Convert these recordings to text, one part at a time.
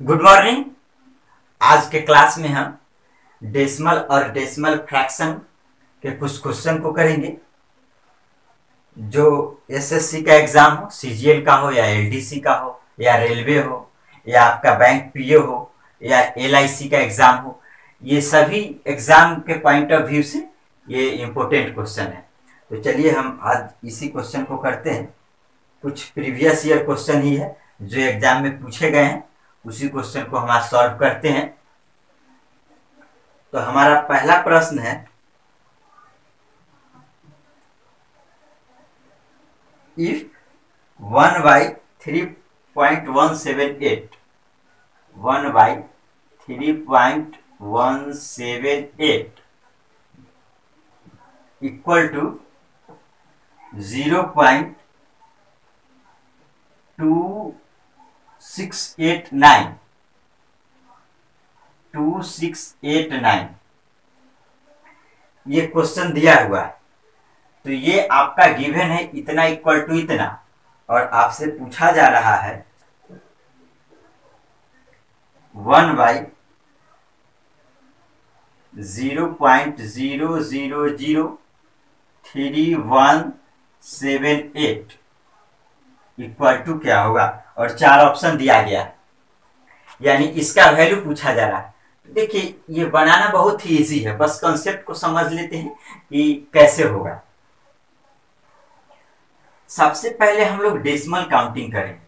Good morning. आज के class में हम डेसिमल और डेसिमल फ्रैक्शन के कुछ क्वेश्चन को करेंगे। जो एसएससी का एग्जाम हो, सीजीएल का हो या एलडीसी का हो या रेलवे हो या आपका बैंक पीओ हो या एलआईसी का एग्जाम हो, ये सभी एग्जाम के पॉइंट ऑफ व्यू से ये इम्पोर्टेंट क्वेश्चन है। तो चलिए हम आज इसी क्वेश्चन को करते हैं। कुछ प्रीवियस ईयर क्वेश्चन ही है जो एग्जाम में पूछे गए हैं, उसी क्वेश्चन को हम आज सॉल्व करते हैं। तो हमारा पहला प्रश्न है, इफ 1/3.178 1/3.178 इक्वल टू 0.2689 ये क्वेश्चन दिया हुआ है। तो ये आपका गिवन है इतना इक्वल टू इतना, और आपसे पूछा जा रहा है 1/0.0003178 इक्वल टू क्या होगा, और चार ऑप्शन दिया गया है, यानी इसका वैल्यू पूछा जा रहा है। देखिए ये बनाना बहुत ही इजी है, बस कॉन्सेप्ट को समझ लेते हैं कि कैसे होगा। सबसे पहले हम लोग डेसिमल काउंटिंग करेंगे।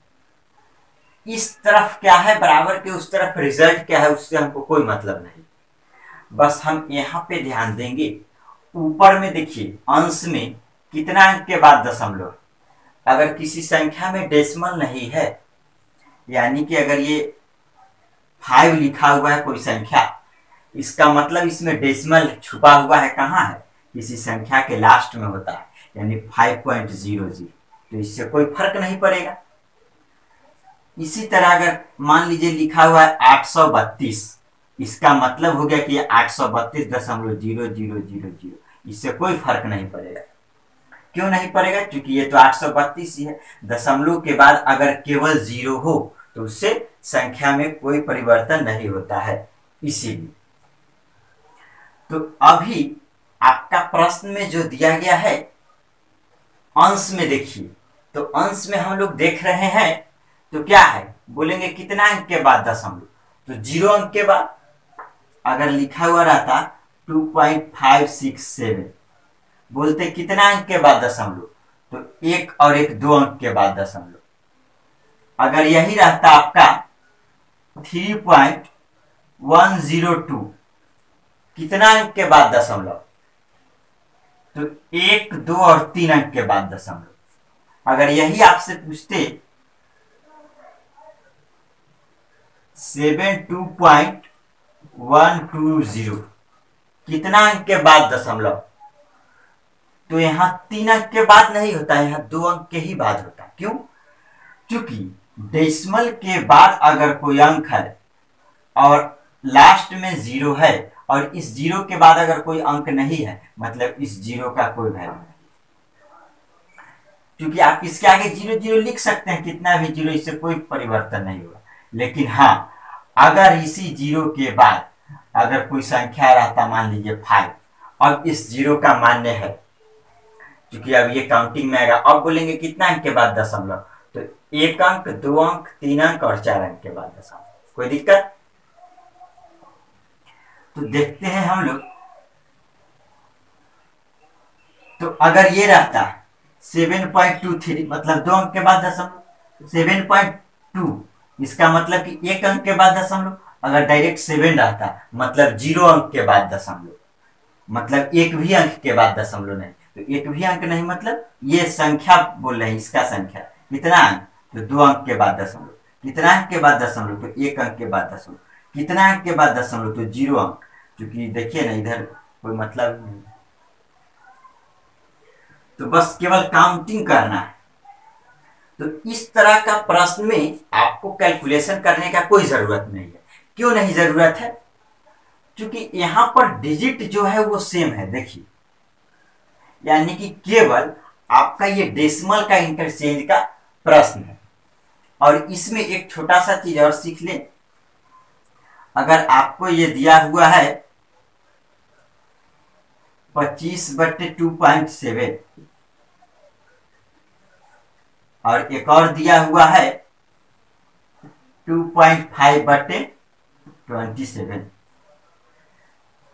इस तरफ क्या है बराबर के, उस तरफ रिजल्ट क्या है, उससे हमको कोई मतलब नहीं। बस हम यहाँ पे ध्यान देंगे। ऊपर में देखिए अंश में कितना अंक के बाद दशमलव। अगर किसी संख्या में डेसिमल नहीं है, यानी कि अगर ये 5 लिखा हुआ है कोई संख्या, इसका मतलब इसमें डेसिमल छुपा हुआ है। कहाँ है? किसी संख्या के लास्ट में होता है, यानी 5.00। तो इससे कोई फर्क नहीं पड़ेगा। इसी तरह अगर मान लीजिए लिखा हुआ है 832, इसका मतलब हो गया कि 832.0000, इससे कोई फर्क नहीं पड़ेगा। क्यों नहीं पड़ेगा? क्योंकि ये तो 832 ही है। दशमलव के बाद अगर केवल 0 हो तो उससे संख्या में कोई परिवर्तन नहीं होता है, इसीलिए। तो अभी आपका प्रश्न में जो दिया गया है अंश में, देखिए तो अंश में हम लोग देख रहे हैं तो क्या है, बोलेंगे कितना अंक के बाद दशमलव, तो 0 अंक के बाद। अगर लिखा हुआ रहता 2.567, बोलते कितना अंक के बाद दशमलव, तो 1 और 1 2 अंक के बाद दशमलव। अगर यही रहता आपका 3.102, कितना अंक के बाद दशमलव, तो 1 2 और 3 अंक के बाद दशमलव। अगर यही आपसे पूछते 72.120, कितना अंक के बाद दशमलव, तो यहां 3 अंक के बाद नहीं होता है, यहां 2 अंक के ही बाद होता है। क्यों? क्योंकि डेसिमल के बाद अगर कोई अंक है और लास्ट में 0 है, और इस 0 के बाद अगर कोई अंक नहीं है, मतलब इस 0 का कोई वैल्यू नहीं। क्योंकि आप इसके आगे 0 0 लिख सकते हैं, कितना भी 0, इससे कोई परिवर्तन नहीं होगा। लेकिन हाँ, अगर इसी 0 के बाद अगर कोई संख्या रहता, मान लीजिए 5, अब इस 0 का मान्य है, क्योंकि अब ये काउंटिंग में आएगा। अब बोलेंगे कितना अंक के बाद दशमलव, तो 1 अंक 2 अंक 3 अंक और 4 अंक के बाद दशमलव। कोई दिक्कत? तो देखते हैं हम लोग। तो अगर ये रहता 7.23, मतलब 2 अंक के बाद दशमलव, 7.2, इसका मतलब कि 1 अंक के बाद दशमलव। अगर डायरेक्ट 7 रहता, मतलब 0 अंक के बाद दशमलव, मतलब एक भी अंक के बाद दशमलव नहीं। तो एक भी अंक नहीं, मतलब ये संख्या बोल रहे हैं, इसका संख्या कितना अंक, तो 2 अंक के बाद दशमलव। कितना अंक के बाद दशमलव, तो 1 अंक के बाद दशमलव। कितना अंक के बाद दशमलव, तो 0 अंक। क्योंकि देखिए ना, इधर कोई मतलब नहीं, तो बस केवल काउंटिंग करना है। तो इस तरह का प्रश्न में आपको कैलकुलेशन करने का कोई जरूरत नहीं है। क्यों नहीं जरूरत है? क्योंकि यहां पर डिजिट जो है वो सेम है। देखिए, यानी कि केवल आपका ये डेसिमल का इंटरचेंज का प्रश्न है। और इसमें एक छोटा सा चीज और सीख लें अगर आपको ये दिया हुआ है 25/2.7 और एक और दिया हुआ है 2.5/27,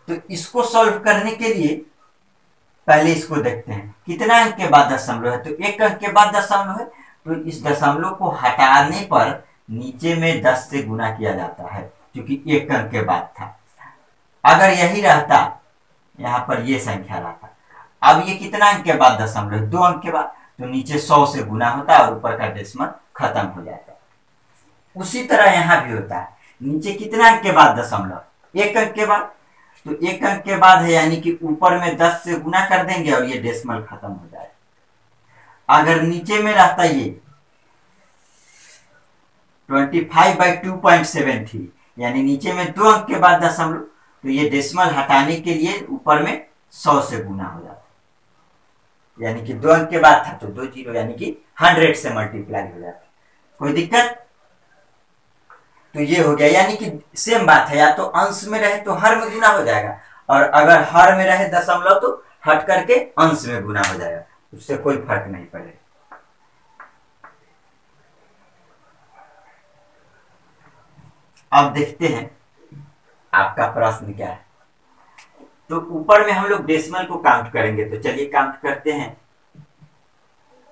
तो इसको सॉल्व करने के लिए पहले इसको देखते हैं कितना अंक के बाद दशमलव है। तो एक अंक के बाद दशमलव है, तो इस दशमलव को हटाने पर नीचे में 10 से गुना किया जाता है, क्योंकि एक अंक के बाद था। अगर यही रहता, यहाँ पर ये संख्या रहता, अब ये कितना अंक के बाद दशमलव, 2 अंक के बाद, तो नीचे 100 से गुना होता और ऊपर का डेसिमल खत्म हो जाता। उसी तरह यहाँ भी होता है, नीचे कितना अंक के बाद दशमलव, 1 अंक के बाद, तो 1 अंक के बाद है, यानी कि ऊपर में 10 से गुना कर देंगे और ये डेसिमल खत्म हो जाएगा। अगर नीचे में रहता ये 25/2.73, यानी नीचे में 2 अंक के बाद दशमलव, तो ये डेसिमल हटाने के लिए ऊपर में 100 से गुना हो जाता, यानी कि 2 अंक के बाद था तो 2 जीरो, यानी कि 100 से मल्टीप्लाई हो जाता। कोई दिक्कत? तो ये हो गया, यानी कि सेम बात है, या तो अंश में रहे तो हर में गुना हो जाएगा, और अगर हर में रहे दशमलव तो हट करके अंश में गुना हो जाएगा, उससे कोई फर्क नहीं पड़ेगा। अब देखते हैं आपका प्रश्न क्या है। तो ऊपर में हम लोग डेसिमल को काउंट करेंगे, तो चलिए काउंट करते हैं।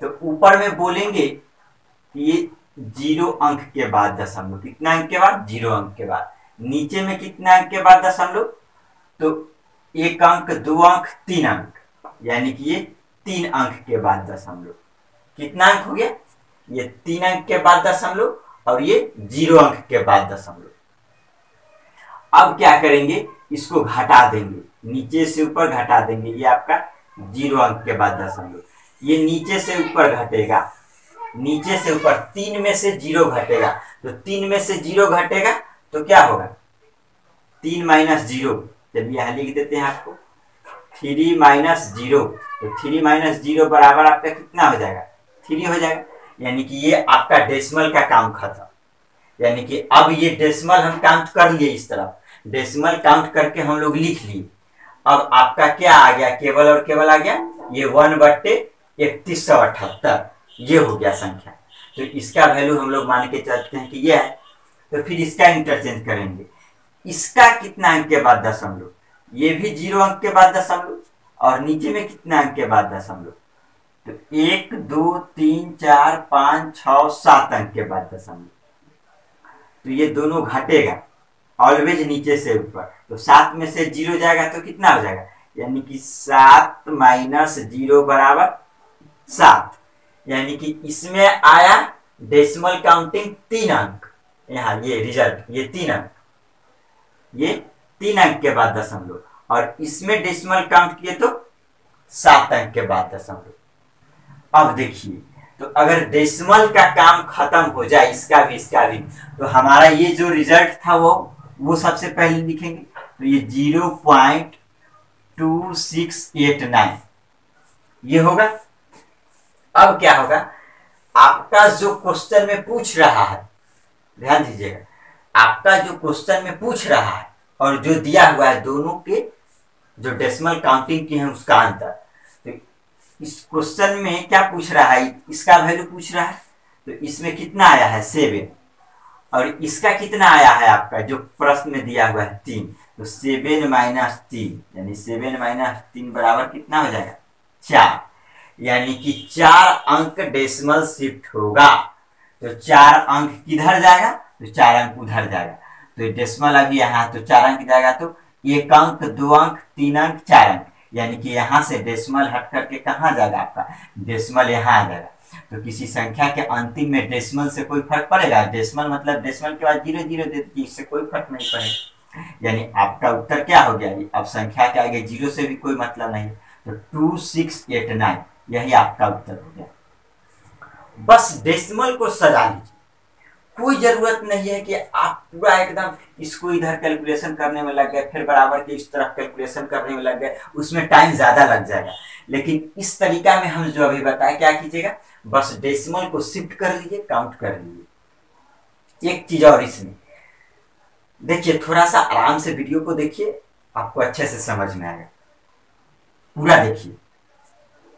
तो ऊपर में बोलेंगे कि ये 0 अंक के बाद दशमलव, कितना अंक के बाद, 0 अंक के बाद। नीचे में कितना अंक के बाद दशमलव, तो 1 अंक, 2 अंक, 3 अंक, यानी कि ये 3 अंक के बाद दशमलव। कितना अंक हो गया, ये 3 अंक के बाद दशमलव और ये 0 अंक के बाद दशमलव। अब क्या करेंगे, इसको घटा देंगे, नीचे से ऊपर घटा देंगे, ये आपका 0 अंक के बाद दशमलव, ये नीचे से ऊपर घटेगा, नीचे से ऊपर 3 में से 0 घटेगा, तो 3 में से 0 घटेगा तो क्या होगा, 3 माइनस 0, चलिए यहाँ लिख देते हैं आपको 3 माइनस 0, तो 3 माइनस 0 बराबर आपका कितना हो जाएगा, 3 हो जाएगा। यानी कि ये आपका डेसिमल का काम खत्म, यानी कि अब ये डेसिमल हम काउंट कर लिए, इस तरफ डेसिमल काउंट करके हम लोग लिख लिए। अब आपका क्या आ गया, केवल और केवल आ गया ये 1/3178, ये हो गया संख्या। तो इसका वैल्यू हम लोग मान के चलते हैं कि ये है, तो फिर इसका इंटरचेंज करेंगे। इसका कितना अंक के बाद दशमलव, ये भी 0 अंक के बाद दशमलव, और नीचे में कितना अंक के बाद दशमलव, तो 1 2 3 4 5 6 7 अंक के बाद दशमलव। तो ये दोनों घटेगा ऑलवेज नीचे से ऊपर, तो 7 में से 0 जाएगा तो कितना हो जाएगा, यानी कि 7 माइनस 0 बराबर 7, यानी कि इसमें आया डेसिमल काउंटिंग 3 अंक, यहाँ ये रिजल्ट, ये 3 अंक, ये 3 अंक के बाद दशमलव, और इसमें डेसिमल काउंट किए तो 7 अंक के बाद दशमलव। अब देखिए, तो अगर डेसिमल का काम खत्म हो जाए, इसका भी, तो हमारा ये जो रिजल्ट था वो सबसे पहले लिखेंगे, तो ये 0.2689 ये होगा। अब क्या होगा, आपका जो क्वेश्चन में पूछ रहा है, ध्यान दीजिएगा, आपका जो क्वेश्चन में पूछ रहा है और जो दिया हुआ है, दोनों के जो डेसिमल काउंटिंग की है उसका अंतर। तो इस क्वेश्चन में क्या पूछ रहा है, इसका वैल्यू पूछ रहा है, तो इसमें कितना आया है 7, और इसका कितना आया है आपका जो प्रश्न में दिया हुआ है 3, तो 7 माइनस 3, यानी 7 माइनस 3 बराबर कितना हो जाएगा, 4, यानी कि 4 अंक डेसिमल शिफ्ट होगा। तो 4 अंक किधर जाएगा, तो 4 अंक उधर जाएगा, तो डेसिमल अभी यहाँ, तो 4 अंक जाएगा, तो 1 अंक, 2 अंक, 3 अंक, 4 अंक, यानी कि यहाँ से डेसिमल हट करके कहाँ जाएगा, आपका डेसिमल यहाँ आ जाएगा। तो किसी संख्या के अंतिम में डेसिमल से कोई फर्क पड़ेगा, डेसिमल मतलब डेसिमल के बाद 0 0 दे दीजिए, इससे कोई फर्क नहीं पड़ेगा, यानी आपका उत्तर क्या हो गया, अब संख्या के आगे 0 से भी कोई मतलब नहीं, तो 2689 यही आपका उत्तर हो गया। बस डेसिमल को सजा लीजिए, कोई जरूरत नहीं है कि आप पूरा एकदम इसको इधर कैलकुलेशन करने में लग गए, फिर बराबर के इस तरफ कैलकुलेशन करने में लग गए, उसमें टाइम ज्यादा लग जाएगा। लेकिन इस तरीका में हम जो अभी बताए, क्या कीजिएगा, बस डेसिमल को शिफ्ट कर लीजिए, काउंट कर लीजिए। एक चीज और इसमें, देखिए थोड़ा सा आराम से वीडियो को देखिए, आपको अच्छे से समझ में आएगा। पूरा देखिए,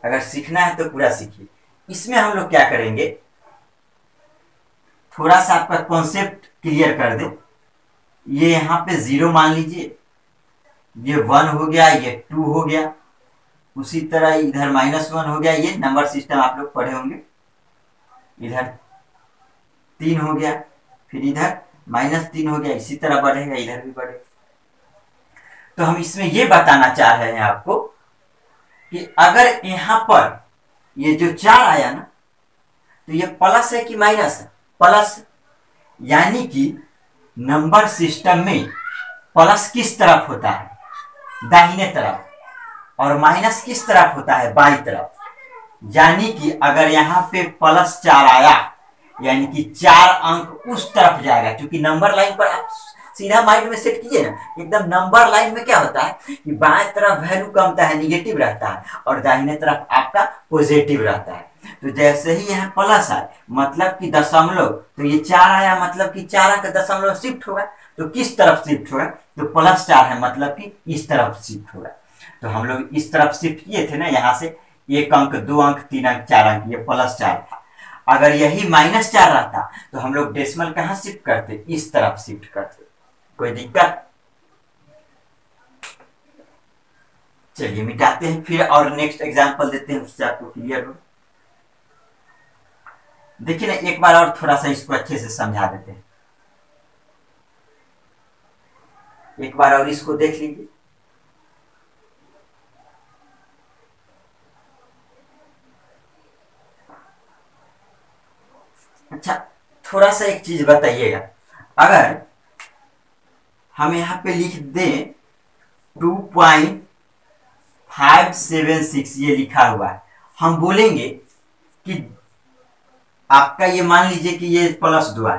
अगर सीखना है तो पूरा सीखिए। इसमें हम लोग क्या करेंगे, थोड़ा सा आपका कॉन्सेप्ट क्लियर कर दे। ये यहाँ पे 0 मान लीजिए, ये 1 हो गया, ये 2 हो गया, उसी तरह इधर -1 हो गया, ये नंबर सिस्टम आप लोग पढ़े होंगे। इधर 3 हो गया, फिर इधर -3 हो गया, इसी तरह बढ़ेगा, इधर भी बढ़ेगा। तो हम इसमें ये बताना चाह रहे हैं आपको कि अगर यहां पर ये जो 4 आया ना, तो ये प्लस है कि माइनस है? प्लस। यानी कि नंबर सिस्टम में प्लस किस तरफ होता है? दाहिने तरफ। और माइनस किस तरफ होता है? बाईं तरफ। यानी कि अगर यहाँ पे +4 आया, यानी कि 4 अंक उस तरफ जाएगा, क्योंकि नंबर लाइन पर आप सीधा माइंड में सेट कीजिए ना, एकदम नंबर लाइन में क्या होता है कि बाएं तरफ वैल्यू कमता है, निगेटिव रहता है, और दाहिने तरफ आपका पॉजिटिव रहता है। तो जैसे ही यहाँ प्लस आए, मतलब कि दशमलव, तो ये 4 आया, मतलब कि 4 अंक दशमलव शिफ्ट होगा। तो किस तरफ शिफ्ट होगा? तो +4 है, मतलब कि इस तरफ शिफ्ट होगा। तो हम लोग इस तरफ शिफ्ट किए थे ना, यहाँ से 1 अंक, 2 अंक, 3 अंक, 4 अंक, ये +4 था। अगर यही -4 रहता तो हम लोग डेसिमल कहाँ शिफ्ट करते? इस तरफ शिफ्ट करते। कोई दिक्कत? चलिए मिटाते हैं फिर और नेक्स्ट एग्जांपल देते हैं, उससे आपको क्लियर हो। देखिए ना, एक बार और थोड़ा सा इसको अच्छे से समझा देते हैं। एक बार और इसको देख लीजिए। अच्छा, थोड़ा सा एक चीज बताइएगा, अगर हम यहां पे लिख दें 2.576, ये लिखा हुआ है, हम बोलेंगे कि आपका ये मान लीजिए कि ये +2 है,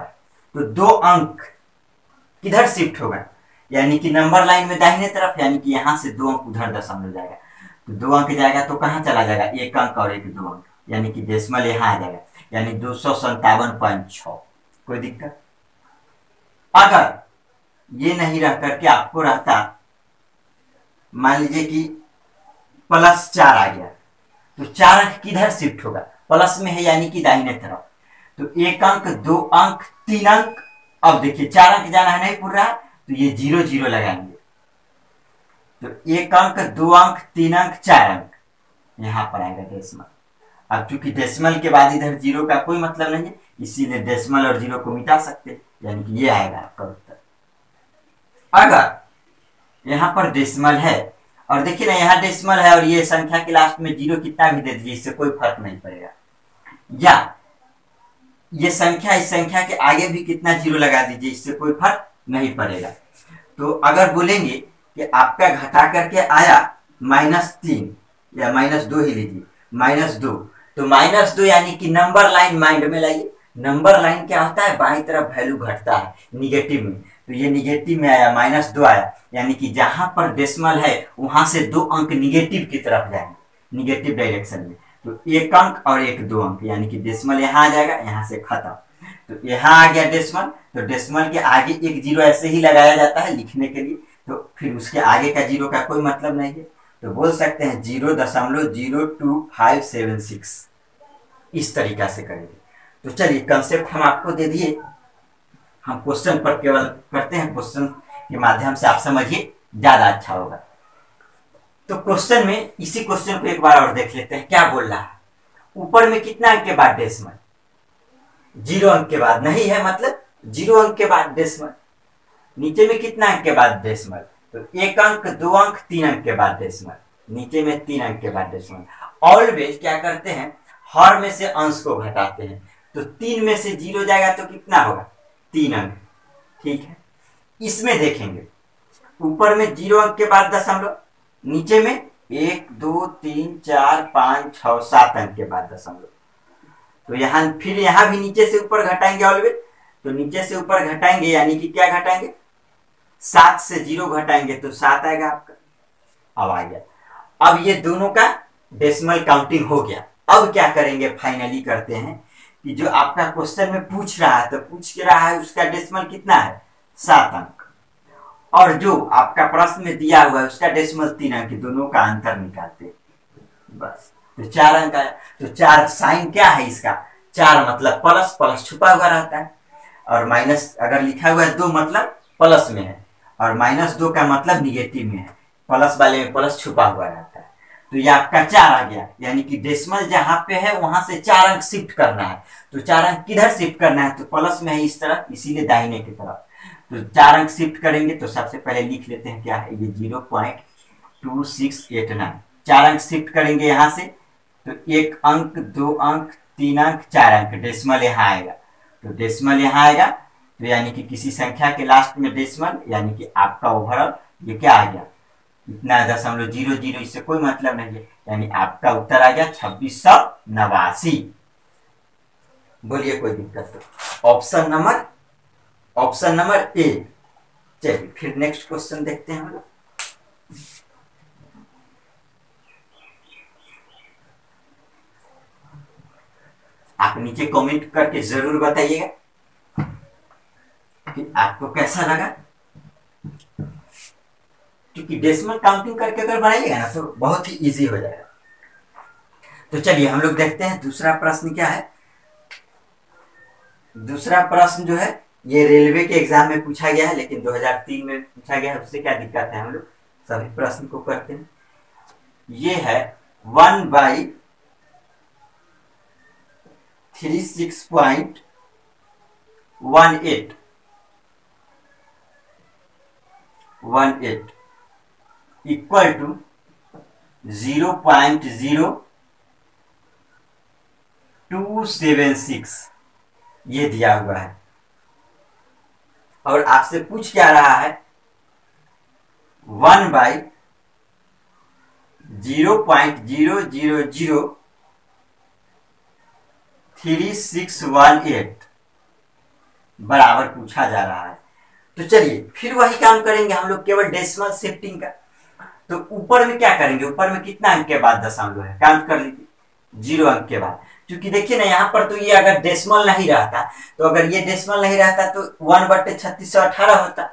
तो 2 अंक किधर शिफ्ट होगा? यानी कि नंबर लाइन में दाहिने तरफ, यानी कि यहां से 2 अंक उधर दशमलव जाएगा, तो 2 अंक जाएगा तो कहां चला जाएगा? 1 अंक और 1 2 अंक, यानी कि डेसिमल यहां आ जाएगा, यानी 257.6। कोई दिक्कत? अगर ये नहीं रह करके आपको रहता, मान लीजिए कि +4 आ गया, तो 4 अंक किधर शिफ्ट होगा? प्लस में है, यानी कि दाहिने तरफ। तो 1 अंक, 2 अंक, 3 अंक। अब देखिए 4 अंक जाना है, नहीं पूर रहा, तो ये 0 0 लगाएंगे, तो 1 अंक, 2 अंक, 3 अंक, 4 अंक, यहां पर आएगा डेसिमल। अब चूंकि डेसिमल के बाद इधर 0 का कोई मतलब नहीं है, इसीलिए डेसिमल और 0 को मिटा सकते, यानी कि ये आएगा आपका उत्तर। अगर यहां पर डेसिमल है, और देखिए ना यहाँ डेसिमल है, और ये संख्या के लास्ट में 0 कितना भी दे दीजिए, इससे कोई फर्क नहीं पड़ेगा। या ये संख्या इस संख्या के आगे भी कितना 0 लगा दीजिए, इससे कोई फर्क नहीं पड़ेगा। तो अगर बोलेंगे कि आपका घटा करके आया -3 या -2 ही लीजिए, -2, तो -2 यानी कि नंबर लाइन माइंड में लाइए। नंबर लाइन क्या होता है? बाईं तरफ वैल्यू घटता है निगेटिव में, तो ये निगेटिव में आया, -2 आया, यानी कि जहां पर डेसिमल है वहां से 2 अंक निगेटिव की तरफ जाएंगे, निगेटिव डायरेक्शन में। तो 1 अंक और 1 2 अंक, यानी कि डेसिमल यहाँ आ जाएगा, यहाँ से खत्म। तो यहाँ आ गया डेसिमल, तो डेसिमल के आगे एक 0 ऐसे ही लगाया जाता है लिखने के लिए, तो फिर उसके आगे का 0 का कोई मतलब नहीं है, तो बोल सकते हैं 0.02576। इस तरीका से करेंगे। तो चलिए कंसेप्ट हम आपको दे दिए, हम क्वेश्चन पर केवल करते हैं, क्वेश्चन के माध्यम से आप समझिए, ज्यादा अच्छा होगा। तो क्वेश्चन में इसी क्वेश्चन को एक बार और देख लेते हैं, क्या बोल रहा है। ऊपर में कितना अंक के बाद डेसिमल? 0 अंक के बाद नहीं है, मतलब 0 अंक के बाद डेसिमल। नीचे में कितना अंक के बाद डेसिमल? तो 1 अंक, 2 अंक, 3 अंक के बाद डेसिमल। नीचे में 3 अंक के बाद डेसिमल। ऑलवेज क्या करते हैं, हर में से अंश को घटाते हैं, तो 3 में से 0 जाएगा तो कितना होगा? 3 अंक। ठीक है, इसमें देखेंगे ऊपर में 0 अंक के बाद दशमलव, नीचे में 1 2 3 4 5 6 7 अंक के बाद दशमलव। तो यहाँ फिर यहाँ भी नीचे से ऊपर घटाएंगे ऑलवेज, तो नीचे से ऊपर घटाएंगे, यानी कि क्या घटाएंगे? 7 से 0 घटाएंगे तो 7 आएगा आपका। अब आ गया, अब ये दोनों का डेसिमल काउंटिंग हो गया। अब क्या करेंगे, फाइनली करते हैं कि जो आपका क्वेश्चन में पूछ रहा है, तो पूछ के रहा है उसका डेसिमल कितना है? 7 अंक। और जो आपका प्रश्न में दिया हुआ है उसका डेसिमल 3 अंक, दोनों का अंतर निकालते हैं बस। तो 4 अंक आया। तो 4 साइन क्या है इसका, 4 मतलब प्लस, प्लस छुपा हुआ रहता है, और माइनस अगर लिखा हुआ है 2 मतलब प्लस में है, और -2 का मतलब निगेटिव में है, प्लस वाले में प्लस छुपा हुआ रहता है। तो ये आपका 4 आ गया, यानी कि डेसिमल जहां पे है वहां से 4 अंक शिफ्ट करना है। तो 4 अंक किधर शिफ्ट करना है, तो प्लस में है इस तरफ, इसीलिए दाहिने की तरफ। तो 4 अंक शिफ्ट करेंगे, तो सबसे पहले लिख लेते हैं क्या है, ये 0.2689, 4 अंक शिफ्ट करेंगे यहाँ से, तो 1 अंक, 2 अंक, 3 अंक, 4 अंक, डेसिमल यहाँ आएगा। तो डेसिमल यहाँ आएगा, तो यानी कि किसी संख्या के लास्ट में डेसिमल, यानी कि आपका ओवरऑल ये क्या आ गया, इतना 0.00, इससे कोई मतलब नहीं है, यानी आपका उत्तर आ गया 2689। बोलिए कोई दिक्कत तो। Option number A. चलिए फिर नेक्स्ट क्वेश्चन देखते हैं हम लोग। आप नीचे कमेंट करके जरूर बताइएगा कि आपको कैसा लगा, क्योंकि डेसिमल काउंटिंग करके अगर बनाइएगा ना तो बहुत ही इजी हो जाएगा। तो चलिए हम लोग देखते हैं दूसरा प्रश्न क्या है। दूसरा प्रश्न जो है ये रेलवे के एग्जाम में पूछा गया है, लेकिन 2003 में पूछा गया है, उससे क्या दिक्कत है, हम लोग सभी प्रश्न को करते हैं। ये है 1/36.18 इक्वल टू 0.0276 ये दिया हुआ है, और आपसे पूछ क्या रहा है, 1/0.0003618 बराबर पूछा जा रहा है। तो चलिए फिर वही काम करेंगे हम लोग, केवल डेसिमल शिफ्टिंग का। तो ऊपर में क्या करेंगे, ऊपर में कितना अंक के बाद दशमलव है, काउंट कर लीजिए, 0 अंक के बाद। क्योंकि देखिए ना यहाँ पर तो ये अगर डेसिमल नहीं रहता, तो अगर ये डेसिमल नहीं रहता तो 1/3618 होता,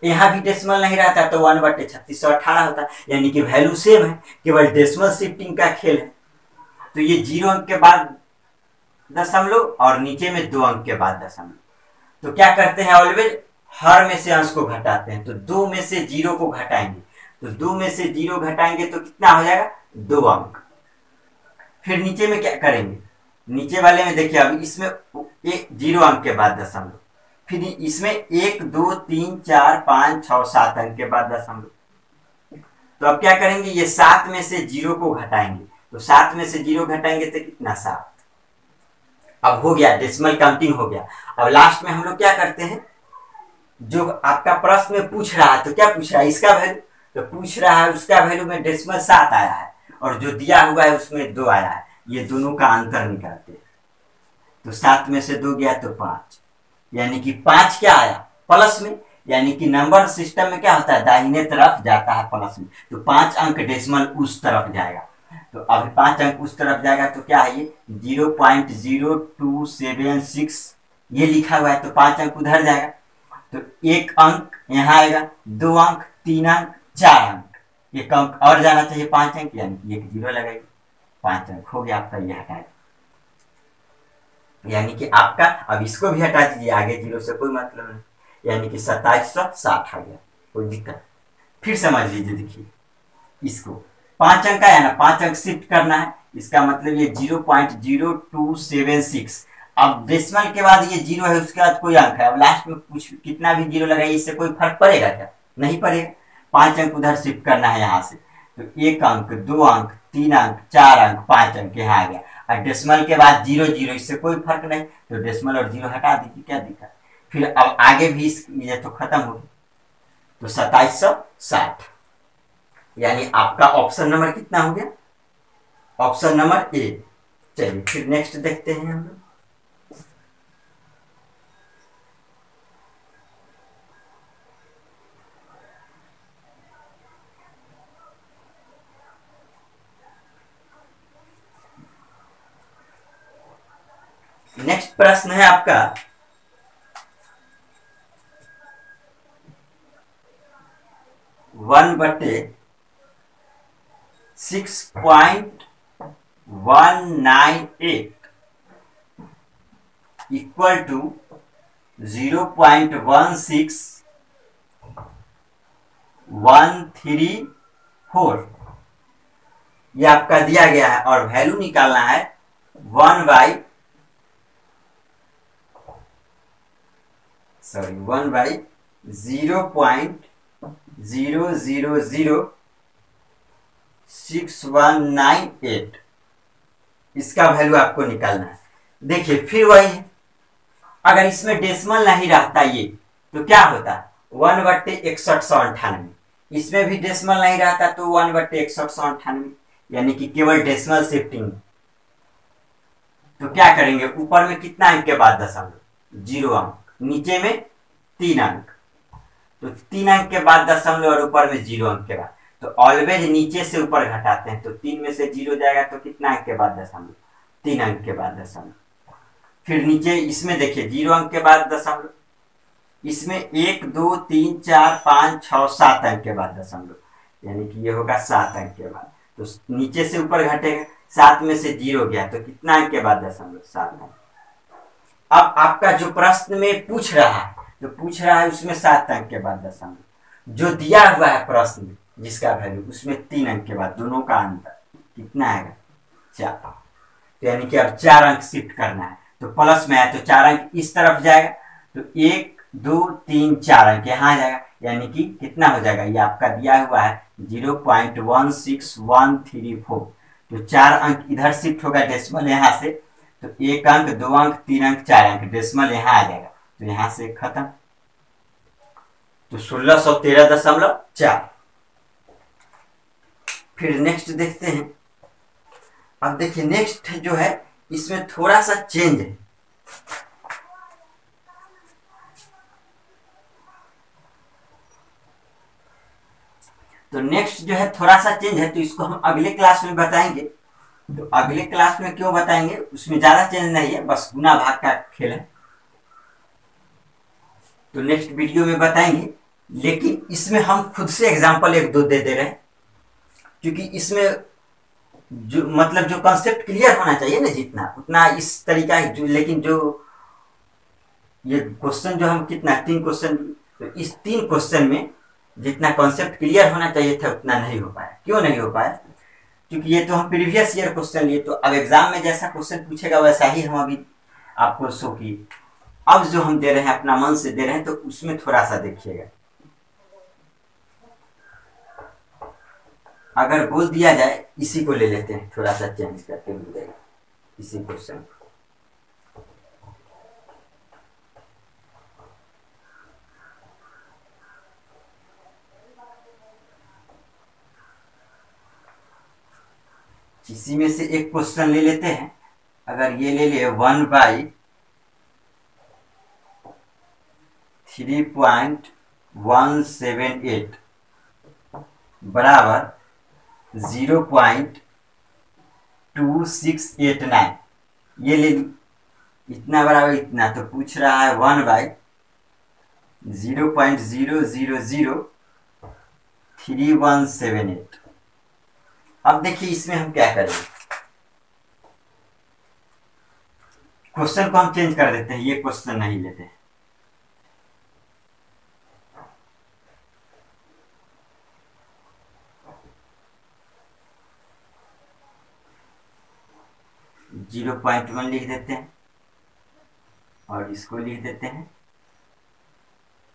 यहाँ भी डेसिमल नहीं रहता तो 1/3618 होता, यानी कि वैल्यू सेम है, केवल डेसिमल शिफ्टिंग का खेल है। तो ये 0 अंक के बाद दशमलव और नीचे में 2 अंक के बाद दशमलव। तो क्या करते हैं, ऑलवेज हर में से अंश को घटाते हैं, तो 2 में से 0 को घटाएंगे, तो 2 में से 0 घटाएंगे तो कितना हो जाएगा, 2 अंक। फिर नीचे में क्या करेंगे, नीचे वाले में देखिए अब इसमें 0 अंक के बाद दशमलव, फिर इसमें 1 2 3 4 5 6 7 अंक के बाद दशमलव। तो अब क्या करेंगे, ये 7 में से 0 को घटाएंगे, तो 7 में से 0 घटाएंगे तो कितना, 7। अब हो गया, डेसिमल काउंटिंग हो गया। अब लास्ट में हम लोग क्या करते हैं, जो आपका प्रश्न में पूछ रहा है, तो क्या पूछ रहा है, इसका वैल्यू, तो पूछ रहा है उसका वैल्यू में डेसिमल 7 आया है, और जो दिया हुआ है उसमें 2 आया है, ये दोनों का अंतर निकालते हैं। तो 7 में से 2 गया तो 5, यानी कि 5 क्या आया, प्लस में, यानी कि नंबर सिस्टम में क्या होता है, दाहिने तरफ जाता है प्लस में, तो 5 अंक डेसिमल उस तरफ जाएगा। तो अभी 5 अंक उस तरफ जाएगा तो क्या है, ये 0.0276 ये लिखा हुआ है, तो 5 अंक उधर जाएगा, तो 1 अंक यहाँ आएगा, 2 अंक, 3 अंक, 4 अंक, 1 अंक और जाना चाहिए 5 अंक, यानी कि 1 0 लगाइए, 5 अंक हो गया आपका, ये हटा, यानी कि आपका, अब इसको भी हटा दीजिए, आगे 0 से कोई मतलब नहीं, यानी कि 2760 आ गया, कोई दिक्कत। फिर समझ लीजिए, देखिए इसको 5 अंक आया ना, 5 अंक शिफ्ट करना है, इसका मतलब ये 0.0276। अब डेसिमल के बाद ये 0 है, उसके बाद कोई अंक है, अब लास्ट में कुछ कितना भी 0 लगाइए, इससे कोई फर्क पड़ेगा क्या, नहीं पड़ेगा। 5 अंक उधर शिफ्ट करना है यहाँ से, तो 1 अंक, 2 अंक, 3 अंक, 4 अंक, 5 अंक यहाँ आ गया, और डेसिमल के बाद 0 0, इससे कोई फर्क नहीं, तो डेसिमल और 0 हटा दीजिए, क्या दिक्कत। फिर अब आगे भी ये तो खत्म हो गया, तो 2760, यानी आपका ऑप्शन नंबर कितना हो गया, ऑप्शन नंबर ए। चलिए फिर नेक्स्ट देखते हैं हम लोग। नेक्स्ट प्रश्न है आपका 1/6.198 इक्वल टू 0.16134 ये आपका दिया गया है और वैल्यू निकालना है 1/0.0006198 इसका वैल्यू आपको निकालना है। देखिए फिर वही है, अगर इसमें डेसिमल नहीं रहता ये तो क्या होता, 1/6198, इसमें भी डेसिमल नहीं रहता तो 1/6198, यानी कि केवल डेसिमल शिफ्टिंग। तो क्या करेंगे, ऊपर में कितना अंक के बाद दशमलव, 0 अंक, नीचे में 3 अंक, तो 3 अंक के बाद दशमलव और ऊपर में 0 अंक के बाद, तो ऑलवेज नीचे से ऊपर घटाते हैं, तो 3 में से 0 जाएगा तो कितना अंक के बाद दशमलव, 3 अंक के बाद दशमलव। फिर नीचे इसमें देखिए 0 अंक के बाद दशमलव, इसमें 1 2 3 4 5 6 7 अंक के बाद दशमलव, यानी कि ये होगा 7 अंक के बाद, तो नीचे से ऊपर घटेगा, 7 में से 0 गया तो कितना अंक के बाद दशमलव, 7 अंक। अब आपका जो प्रश्न में पूछ रहा है उसमें 7 अंक के बाद दशमलव, जो दिया हुआ है प्रश्न में जिसका वैल्यू उसमें 3 अंक के बाद, दोनों का अंतर कितना आएगा, 4। तो यानी कि अब 4 अंक शिफ्ट करना है, तो प्लस में है तो 4 अंक इस तरफ जाएगा, तो 1 2 3 4 अंक यहाँ आ जाएगा, यानी कि कितना हो जाएगा, ये आपका दिया हुआ है 0.16134, तो 4 अंक इधर शिफ्ट होगा डेसिमल यहाँ से, तो 1 अंक 2 अंक 3 अंक 4 अंक डेसिमल यहाँ आ जाएगा, तो यहाँ से खत्म, तो 1613.4। फिर नेक्स्ट देखते हैं। अब देखिए नेक्स्ट जो है इसमें थोड़ा सा चेंज है, तो नेक्स्ट जो है थोड़ा सा चेंज है, तो इसको हम अगले क्लास में बताएंगे। तो अगले क्लास में क्यों बताएंगे, उसमें ज्यादा चेंज नहीं है, बस गुना भाग का खेल है, तो नेक्स्ट वीडियो में बताएंगे। लेकिन इसमें हम खुद से एग्जांपल 1 2 दे रहे हैं, क्योंकि इसमें जो मतलब जो कॉन्सेप्ट क्लियर होना चाहिए ना जितना उतना इस तरीका जो, लेकिन जो ये क्वेश्चन जो हम कितना 3 क्वेश्चन, तो इस 3 क्वेश्चन में जितना कॉन्सेप्ट क्लियर होना चाहिए था उतना नहीं हो पाया। क्यों नहीं हो पाया, क्योंकि ये तो हम प्रीवियस ईयर क्वेश्चन लिए, तो अब एग्जाम में जैसा क्वेश्चन पूछेगा वैसा ही हम अभी आपको शो किए। अब जो हम दे रहे हैं अपना मन से दे रहे हैं, तो उसमें थोड़ा सा देखिएगा, अगर बोल दिया जाए, इसी को ले लेते हैं, थोड़ा सा चेंज करके मिल जाएगा इसी क्वेश्चन को। इसी में से एक क्वेश्चन ले लेते हैं, अगर ये ले ले 1/3.178 बराबर 0.2689, ये ले ली, इतना बराबर इतना, तो पूछ रहा है 1/0.0003178। अब देखिए इसमें हम क्या करेंगे, क्वेश्चन को हम चेंज कर देते हैं, ये क्वेश्चन नहीं लेते हैं। जीरो पॉइंट 1 लिख देते हैं और इसको लिख देते हैं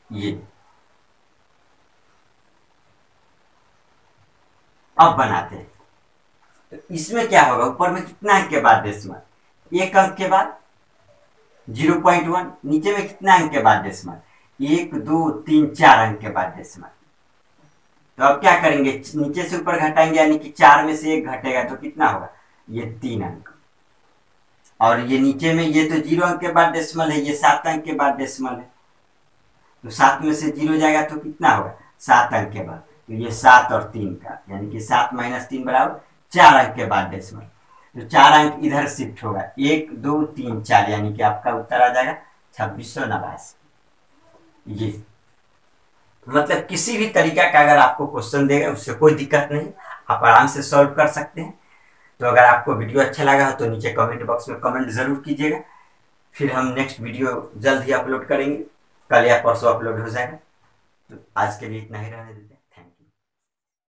ये। अब बनाते हैं, तो इसमें क्या होगा, ऊपर में कितना अंक के बाद डेसिमल, 1 अंक के बाद 0.1, नीचे में कितना अंक के बाद डेसिमल, 1 2 3 4 अंक के बाद डेसिमल। तो अब क्या करेंगे, नीचे से ऊपर घटाएंगे, यानी कि 4 में से 1 घटेगा तो कितना होगा, ये 3 अंक, और ये नीचे में ये तो 0 अंक के बाद डेसिमल है, ये 7 अंक के बाद डेसिमल है, तो 7 में से 0 जाएगा तो कितना होगा, 7 अंक के बाद, तो ये 7 और 3 का, यानी कि 7 - 3 बराबर 4 अंक के बाद डेसिमल, तो 4 अंक इधर शिफ्ट होगा, 1 2 3 4, यानी कि आपका उत्तर आ जाएगा 2689। ये मतलब किसी भी तरीका का अगर आपको क्वेश्चन देगा उससे कोई दिक्कत नहीं, आप आराम से सॉल्व कर सकते हैं। तो अगर आपको वीडियो अच्छा लगा हो तो नीचे कमेंट बॉक्स में कमेंट जरूर कीजिएगा। फिर हम नेक्स्ट वीडियो जल्द ही अपलोड करेंगे, कल या परसों अपलोड हो जाएगा। तो आज के लिए इतना ही रहने देते हैं।